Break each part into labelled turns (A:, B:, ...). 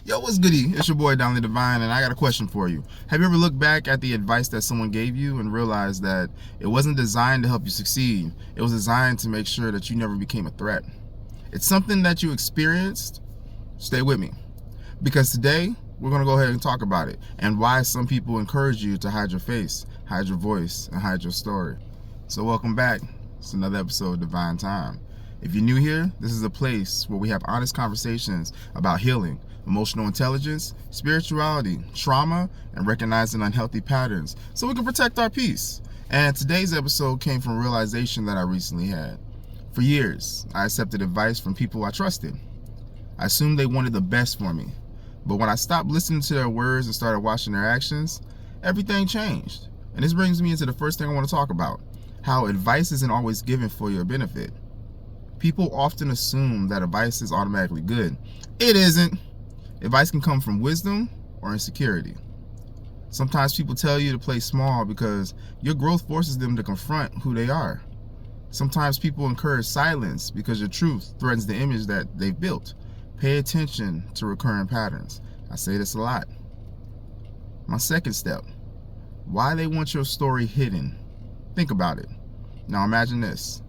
A: Yo, what's goody? It's your boy Donley Divine, and I got a question for you. Have you ever looked back at the advice that someone gave you and realized that it wasn't designed to help you succeed? It was designed to make sure that you never became a threat. It's something that you experienced. Stay with me, because today we're going to go ahead and talk about it and why some people encourage you to hide your face, hide your voice, and hide your story. So welcome back. It's another episode of Divine Time. If you're new here, this is a place where we have honest conversations about healing, emotional intelligence, spirituality, trauma, and recognizing unhealthy patterns so we can protect our peace. And today's episode came from a realization that I recently had. For years, I accepted advice from people I trusted. I assumed they wanted the best for me. But when I stopped listening to their words and started watching their actions, everything changed. And this brings me into the first thing I want to talk about: how advice isn't always given for your benefit. People often assume that advice is automatically good. It isn't. Advice can come from wisdom or insecurity. Sometimes people tell you to play small because your growth forces them to confront who they are. Sometimes people encourage silence because your truth threatens the image that they've built. Pay attention to recurring patterns. I say this a lot. My second step: why they want your story hidden. Think about it. Now imagine this.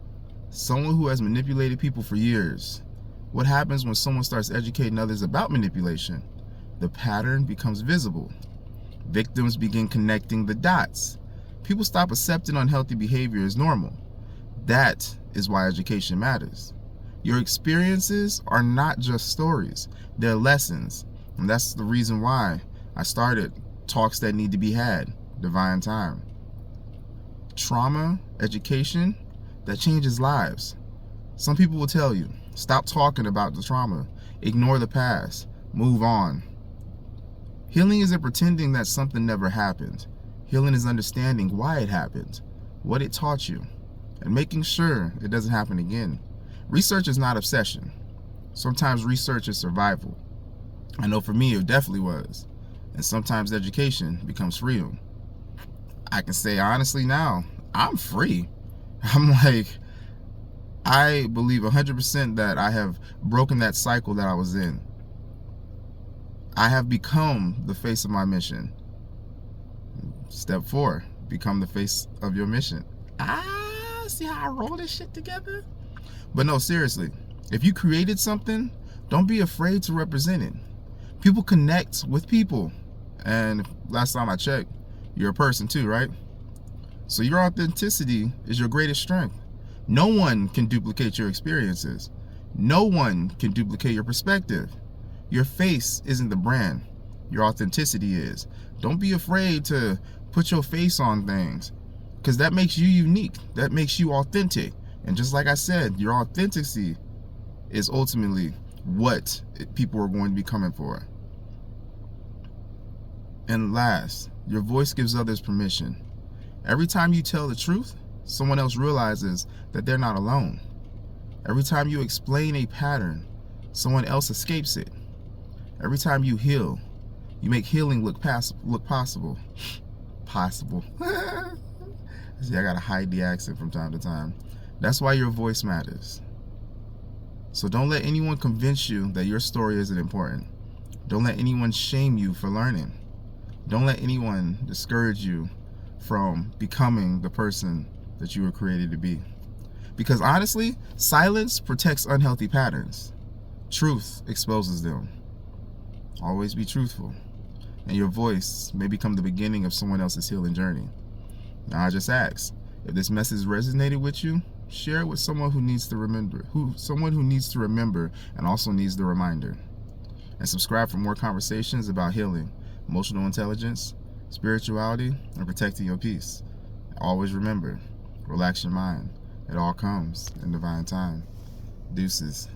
A: Someone who has manipulated people for years. What happens when someone starts educating others about manipulation? The pattern becomes visible. Victims begin connecting the dots. People stop accepting unhealthy behavior as normal. That is why education matters. Your experiences are not just stories, they're lessons. And that's the reason why I started Talks That Need to Be Had, Divine Time. Trauma, education, that changes lives. Some people will tell you, stop talking about the trauma, ignore the past, move on. Healing isn't pretending that something never happened. Healing is understanding why it happened, what it taught you, and making sure it doesn't happen again. Research is not obsession. Sometimes research is survival. I know for me it definitely was. And sometimes education becomes freedom. I can say honestly now, I'm free. I believe 100% that I have broken that cycle that I was in. I have become the face of my mission. Step 4, become the face of your mission. See how I roll this shit together? But no, seriously, if you created something, don't be afraid to represent it. People connect with people. And last time I checked, you're a person too, right? So your authenticity is your greatest strength. No one can duplicate your experiences. No one can duplicate your perspective. Your face isn't the brand. Your authenticity is. Don't be afraid to put your face on things, because that makes you unique. That makes you authentic. And just like I said, your authenticity is ultimately what people are going to be coming for. And last, your voice gives others permission. Every time you tell the truth, someone else realizes that they're not alone. Every time you explain a pattern, someone else escapes it. Every time you heal, you make healing look possible. Possible. See, I gotta hide the accent from time to time. That's why your voice matters. So don't let anyone convince you that your story isn't important. Don't let anyone shame you for learning. Don't let anyone discourage you from becoming the person that you were created to be. Because honestly, silence protects unhealthy patterns. Truth exposes them. Always be truthful. And your voice may become the beginning of someone else's healing journey. Now I just ask, if this message resonated with you, share it with someone who needs to remember, and also needs the reminder. And subscribe for more conversations about healing, emotional intelligence, spirituality, and protecting your peace. Always remember, relax your mind. It all comes in divine time. Deuces.